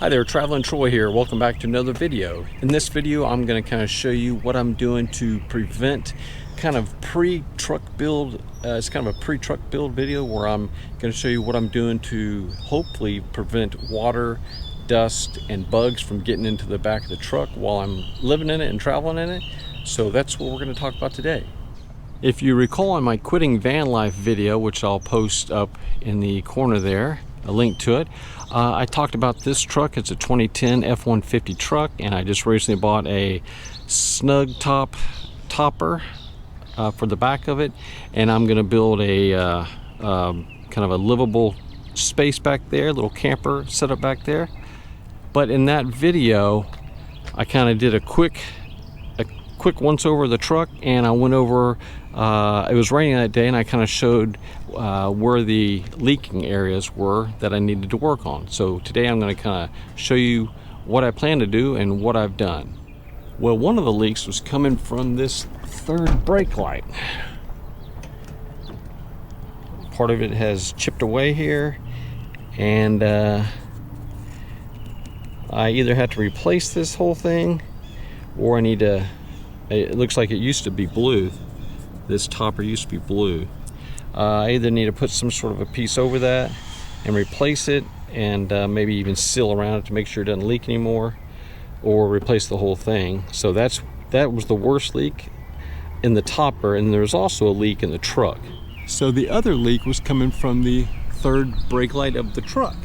Hi there, Traveling Troy here. Welcome back to another video. In this video, I'm going to kind of show you what I'm doing to prevent kind of pre-truck build. It's kind of a pre-truck build video where I'm going to show you what I'm doing to hopefully prevent water, dust, and bugs from getting into the back of the truck while I'm living in it and traveling in it. So that's what we're going to talk about today. If you recall in my quitting van life video, which I'll post up in the corner there, a link to it, I talked about this truck. It's a 2010 F150 truck, and I just recently bought a snug topper for the back of it, and I'm going to build a kind of a livable space back there, a little camper setup back there. But in that video, I kind of did a quick once over the truck, and I went over, it was raining that day, and I kind of showed where the leaking areas were that I needed to work on. So today I'm going to kind of show you what I plan to do and what I've done. Well, one of the leaks was coming from this third brake light. Part of it has chipped away here, and I either have to replace this whole thing, or I need to, it looks like it used to be blue. This topper used to be blue. I either need to put some sort of a piece over that and replace it, and maybe even seal around it to make sure it doesn't leak anymore, or replace the whole thing. So that was the worst leak in the topper, and there's also a leak in the truck. So the other leak was coming from the third brake light of the truck.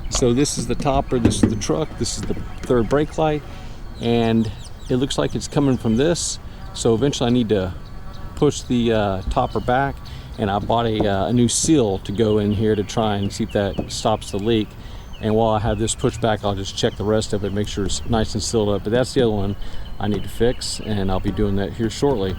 So this is the topper, this is the truck, this is the third brake light, and it looks like it's coming from this. So eventually I need to push the topper back, and I bought a new seal to go in here to try and see if that stops the leak. And while I have this pushed back, I'll just check the rest of it, make sure it's nice and sealed up. But that's the other one I need to fix, and I'll be doing that here shortly.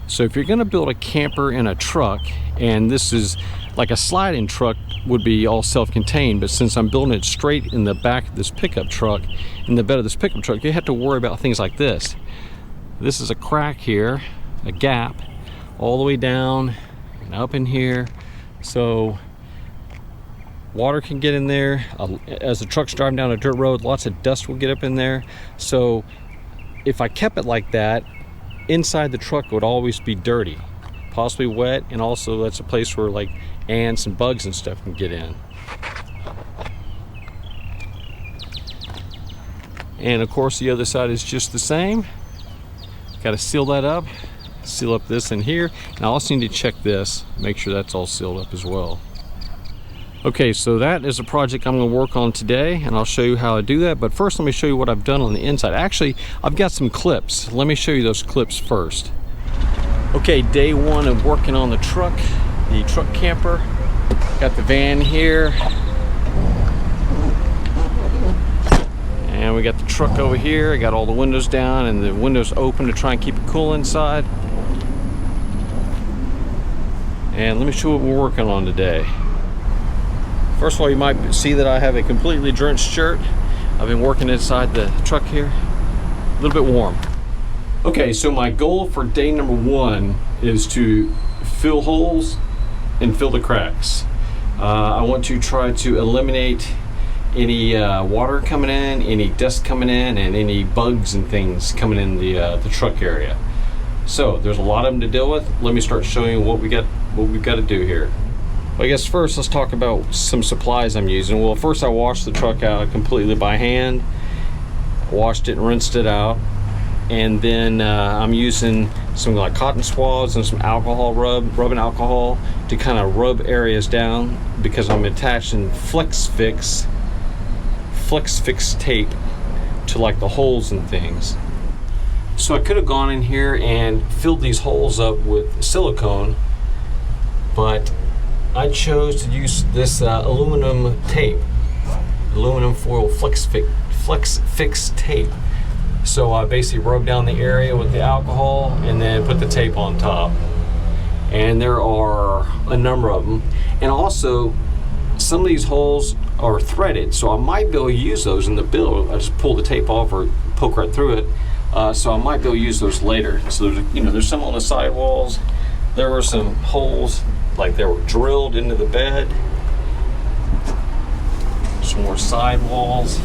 So if you're going to build a camper in a truck, and this is like a sliding truck would be all self-contained, but since I'm building it straight in the back of this pickup truck, in the bed of this pickup truck, you have to worry about things like this. This is a crack here, a gap, all the way down and up in here. So water can get in there. As the truck's driving down a dirt road, lots of dust will get up in there. So if I kept it like that, inside the truck would always be dirty, possibly wet, and also that's a place where like ants and bugs and stuff can get in. And of course the other side is just the same. Got to seal that up, seal up this in here, and I also need to check this, make sure that's all sealed up as well. Okay, so that is a project I'm going to work on today, and I'll show you how I do that. But first, let me show you what I've done on the inside. Actually, I've got some clips. Let me show you those clips first. Okay, day one of working on the truck camper. Got the van here, and we got the truck over here. I got all the windows down and the windows open to try and keep it cool inside. And let me show you what we're working on today. First of all, you might see that I have a completely drenched shirt. I've been working inside the truck here, a little bit warm. Okay, so my goal for day number one is to fill holes and fill the cracks. I want to try to eliminate any water coming in, any dust coming in, and any bugs and things coming in the truck area. So there's a lot of them to deal with. Let me start showing you what we've got to do here. I guess first let's talk about some supplies I'm using. Well, first I washed the truck out completely by hand, washed it and rinsed it out, and then I'm using some like cotton swabs and some alcohol rubbing alcohol to kind of rub areas down, because I'm attaching flex fix tape to like the holes and things. So I could have gone in here and filled these holes up with silicone, but I chose to use this aluminum tape, aluminum foil flex fix tape. So I basically rubbed down the area with the alcohol and then put the tape on top. And there are a number of them. And also, some of these holes are threaded, so I might be able to use those in the build. I just pull the tape off or poke right through it. So I might be able to use those later. So there's some on the sidewalls. There were some holes like they were drilled into the bed. some more sidewalls.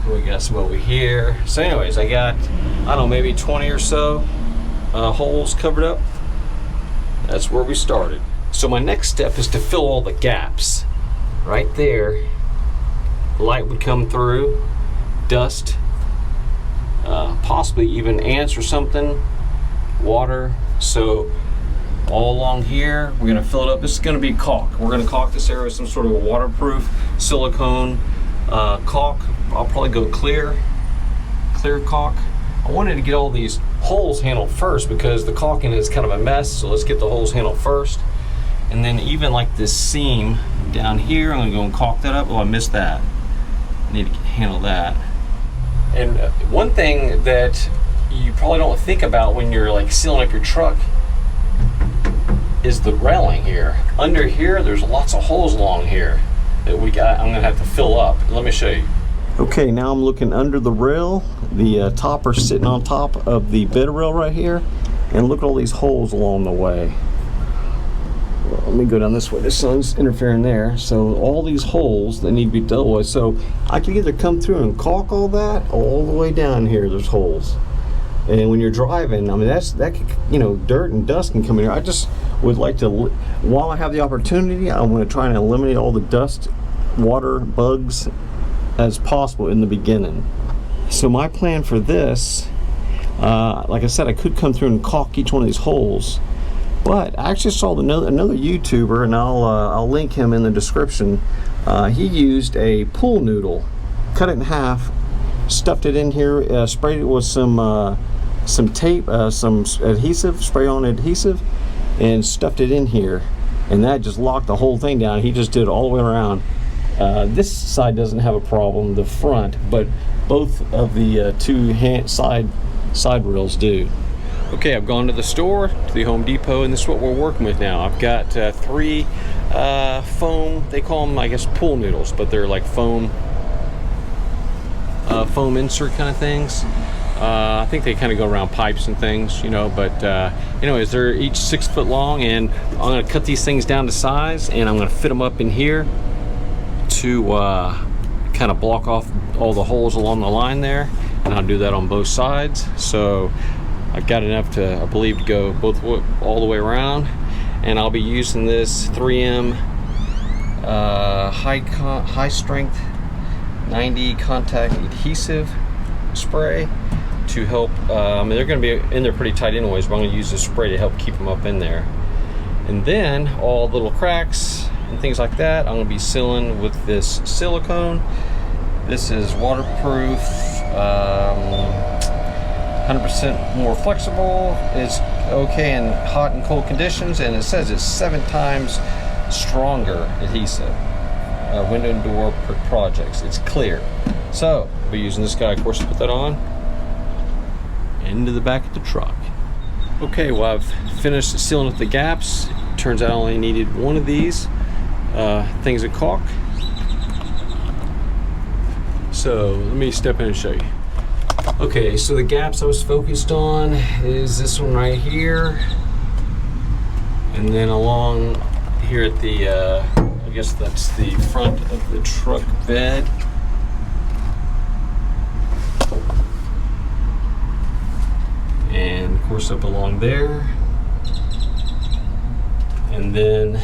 We got some over here. So anyways, I got, I don't know, maybe 20 or so holes covered up. That's where we started. So my next step is to fill all the gaps. Right there, light would come through, dust, possibly even ants or something, water. So all along here, we're gonna fill it up. This is gonna be caulk. We're gonna caulk this area with some sort of a waterproof silicone caulk. I'll probably go clear caulk. I wanted to get all these holes handled first because the caulking is kind of a mess, so let's get the holes handled first. And then even like this seam down here, I'm gonna go and caulk that up. Oh, I missed that. I need to handle that. And one thing that you probably don't think about when you're like sealing up your truck is the railing here. Under here, there's lots of holes along here that I'm gonna have to fill up. Let me show you. Okay, now I'm looking under the rail. The topper's sitting on top of the bed rail right here. And look at all these holes along the way. Well, let me go down this way. The sun's interfering there. So all these holes that need to be dealt with. So I can either come through and caulk all that, all the way down here, there's holes. And when you're driving, I mean, that could, you know, dirt and dust can come in here. I just would like to, while I have the opportunity, I want to try and eliminate all the dust, water, bugs as possible in the beginning. So my plan for this, like I said, I could come through and caulk each one of these holes, but I actually saw another YouTuber, and I'll link him in the description. He used a pool noodle, cut it in half, stuffed it in here, sprayed it with some tape, some adhesive, spray-on adhesive, and stuffed it in here, and that just locked the whole thing down. He just did it all the way around. This side doesn't have a problem, the front, but both of the two side rails do. Okay, I've gone to the store, to the Home Depot, and this is what we're working with now. I've got 3 foam, they call them, I guess, pool noodles, but they're like foam insert kind of things. I think they kind of go around pipes and things, you know, but anyways, they're each 6 foot long, and I'm going to cut these things down to size, and I'm going to fit them up in here to kind of block off all the holes along the line there, and I'll do that on both sides. So I've got enough to, I believe, to go all the way around, and I'll be using this 3M high strength 90 contact adhesive spray to help. I mean, they're going to be in there pretty tight anyways, but I'm going to use this spray to help keep them up in there. And then all little cracks and things like that, I'm going to be sealing with this silicone. This is waterproof, 100% more flexible. It's okay in hot and cold conditions, and it says it's 7 times stronger adhesive. Window and door projects. It's clear. So I'll be using this guy, of course, to put that on into the back of the truck. Okay, well, I've finished sealing up the gaps. Turns out I only needed one of these things of caulk. So let me step in and show you. Okay, so the gaps I was focused on is this one right here, and then along here at the I guess that's the front of the truck bed. And of course up along there. And then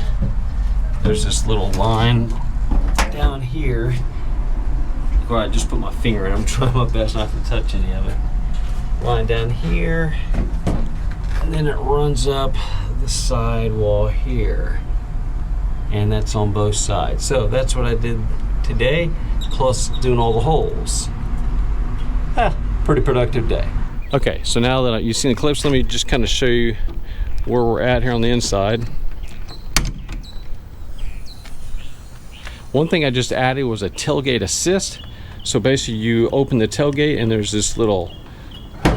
there's this little line down here. Go ahead, just put my finger in. I'm trying my best not to touch any of it. Line down here. And then it runs up the side wall here. And that's on both sides. So that's what I did today, plus doing all the holes. Pretty productive day. Okay, so now that you've seen the clips, let me just kind of show you where we're at here on the inside. One thing I just added was a tailgate assist. So basically you open the tailgate and there's this little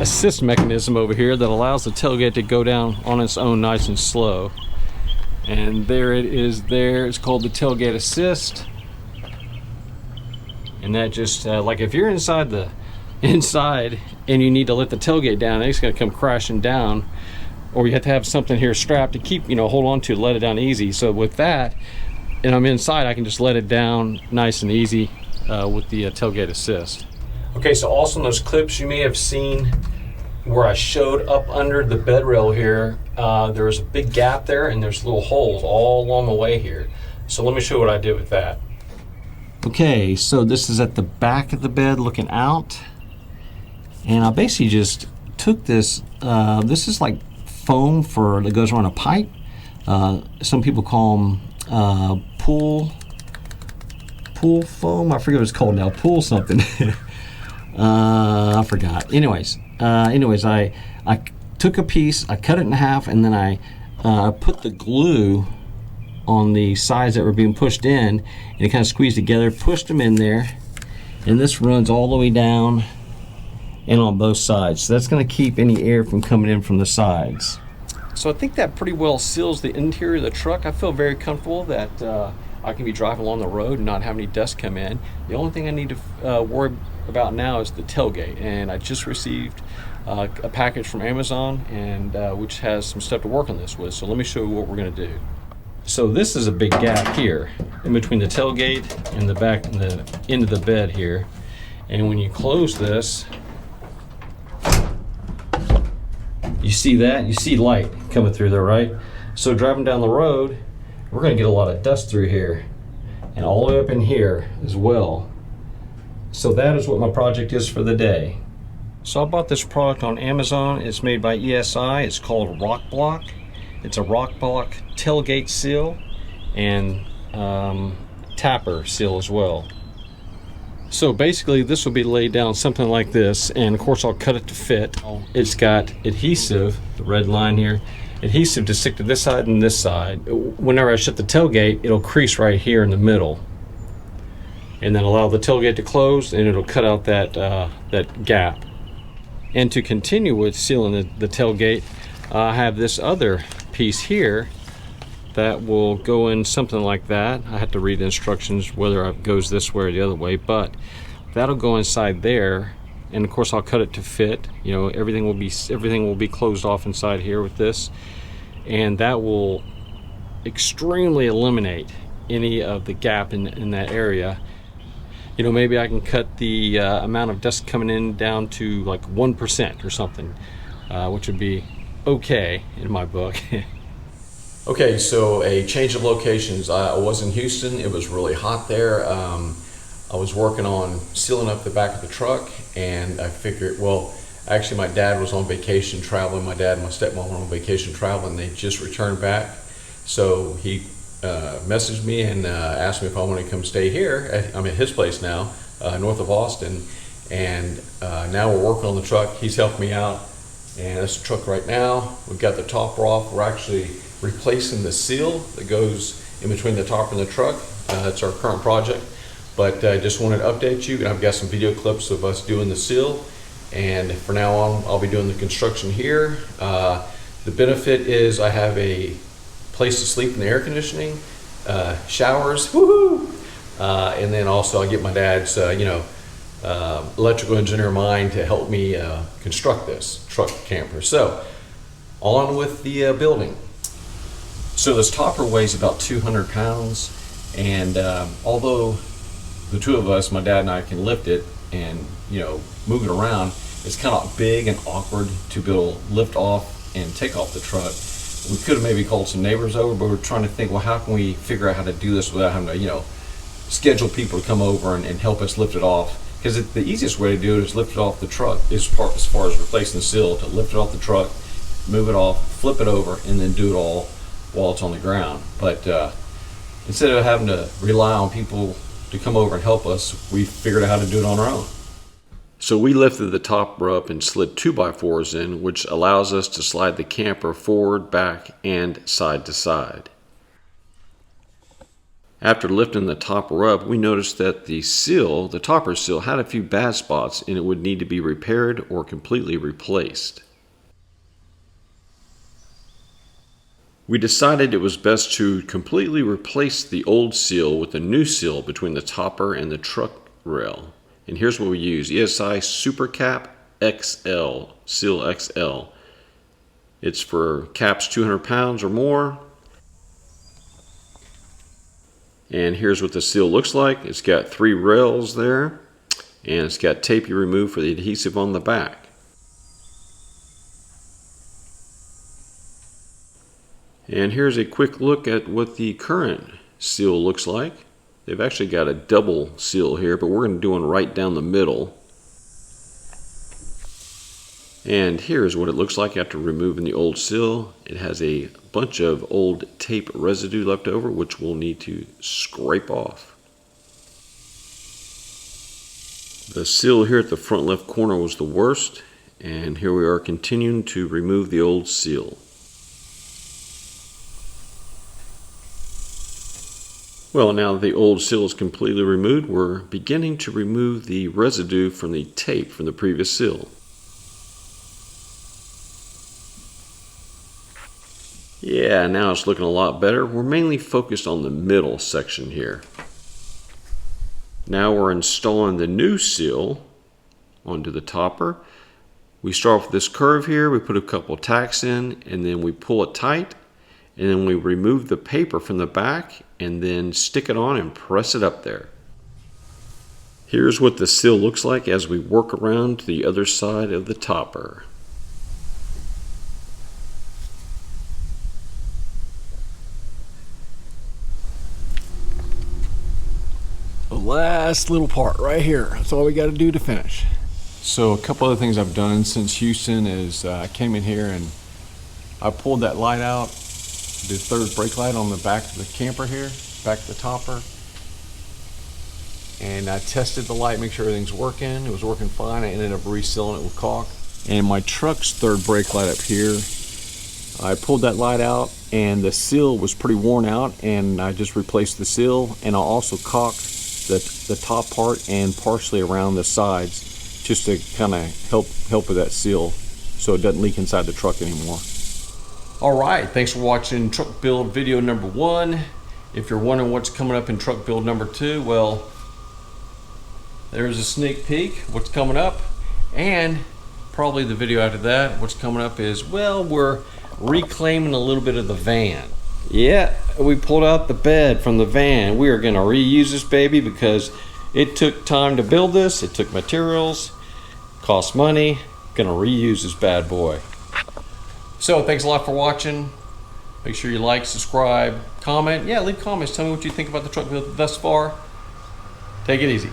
assist mechanism over here that allows the tailgate to go down on its own nice and slow. And there it is there. It's called the tailgate assist. And that just, like if you're inside and you need to let the tailgate down, it's gonna come crashing down. or you have to have something here strapped to keep, hold on to, let it down easy. So with that, and I'm inside, I can just let it down nice and easy with the tailgate assist. Okay, so also in those clips you may have seen where I showed up under the bed rail here, there's a big gap there and there's little holes all along the way here. So let me show you what I did with that. Okay, so this is at the back of the bed looking out, and I basically just took this, this is like foam that goes around a pipe. Some people call them pool foam. I forget what it's called now, pool something. I forgot. Anyways, I took a piece, I cut it in half, and then I put the glue on the sides that were being pushed in, and it kind of squeezed together, pushed them in there, and this runs all the way down and on both sides. So that's going to keep any air from coming in from the sides. So I think that pretty well seals the interior of the truck. I feel very comfortable that I can be driving along the road and not have any dust come in. The only thing I need to worry about now is the tailgate, and I just received a package from Amazon, and which has some stuff to work on this with. So let me show you what we're going to do. So this is a big gap here in between the tailgate and the back and the end of the bed here. And when you close this, you see that? You see light coming through there, right? So driving down the road, we're going to get a lot of dust through here and all the way up in here as well. So that is what my project is for the day. So I bought this product on Amazon. It's made by ESI. It's called Rock Block. It's a Rock Block tailgate seal and tapper seal as well. So basically this will be laid down something like this, and of course I'll cut it to fit. It's got adhesive, the red line here, adhesive to stick to this side and this side. Whenever I shut the tailgate, it'll crease right here in the middle, and then allow the tailgate to close, and it'll cut out that gap. And to continue with sealing the tailgate, I have this other piece here that will go in something like that. I have to read the instructions whether it goes this way or the other way, but that'll go inside there, and of course I'll cut it to fit. Everything will be closed off inside here with this, and that will extremely eliminate any of the gap in that area. Maybe I can cut the amount of dust coming in down to like 1% or something, which would be okay in my book. Okay, so a change of locations. I was in Houston. It was really hot there. I was working on sealing up the back of the truck, and I figured, well, actually my dad was on vacation traveling. My dad and my stepmom were on vacation traveling. They just returned back. So he messaged me and asked me if I wanted to come stay here. I'm at his place now, north of Austin, and now we're working on the truck. He's helping me out, and that's the truck right now. We've got the topper off. We're actually replacing the seal that goes in between the topper and the truck. That's our current project, but I just wanted to update you. I've got some video clips of us doing the seal, and from now on I'll be doing the construction here. The benefit is I have a place to sleep in the air conditioning, showers, woohoo! And then also I get my dad's electrical engineer mind to help me construct this truck camper. So on with the building. So this topper weighs about 200 pounds, and although the two of us, my dad and I, can lift it and move it around, it's kind of big and awkward to be able to lift off and take off the truck. We could have maybe called some neighbors over, but we're trying to think, well, how can we figure out how to do this without having to schedule people to come over and help us lift it off? Because the easiest way to do it is lift it off the truck, as far as replacing the seal, to lift it off the truck, move it off, flip it over, and then do it all while it's on the ground. But instead of having to rely on people to come over and help us, we figured out how to do it on our own. So we lifted the topper up and slid 2x4s in, which allows us to slide the camper forward, back, and side to side. After lifting the topper up, we noticed that the topper seal, had a few bad spots, and it would need to be repaired or completely replaced. We decided it was best to completely replace the old seal with a new seal between the topper and the truck rail. And here's what we use: ESI Super Cap XL, Seal XL. It's for caps 200 pounds or more. And here's what the seal looks like. It's got 3 rails there, and it's got tape you remove for the adhesive on the back. And here's a quick look at what the current seal looks like. They've actually got a double seal here, but we're going to do one right down the middle. And here's what it looks like after removing the old seal. It has a bunch of old tape residue left over, which we'll need to scrape off. The seal here at the front left corner was the worst, and here we are continuing to remove the old seal. Well, now that the old seal is completely removed, we're beginning to remove the residue from the tape from the previous seal. Yeah, now it's looking a lot better. We're mainly focused on the middle section here. Now we're installing the new seal onto the topper. We start with this curve here, we put a couple tacks in, and then we pull it tight, and then we remove the paper from the back and then stick it on and press it up there. Here's what the seal looks like as we work around to the other side of the topper. The last little part right here. That's all we got to do to finish. So a couple other things I've done since Houston is I came in here and I pulled that light out, the third brake light on the back of the camper here, back of the topper. And I tested the light, make sure everything's working. It was working fine. I ended up resealing it with caulk. And my truck's third brake light up here, I pulled that light out and the seal was pretty worn out, and I just replaced the seal, and I also caulked the top part and partially around the sides just to kind of help with that seal so it doesn't leak inside the truck anymore. Alright, thanks for watching truck build video number 1. If you're wondering what's coming up in truck build number 2, well, there's a sneak peek what's coming up, and probably the video after that, what's coming up is, well, we're reclaiming a little bit of the van. Yeah, we pulled out the bed from the van. We are going to reuse this baby because it took time to build this. It took materials, cost money. Going to reuse this bad boy. So thanks a lot for watching. Make sure you like, subscribe, comment. Yeah, leave comments. Tell me what you think about the truck build thus far. Take it easy.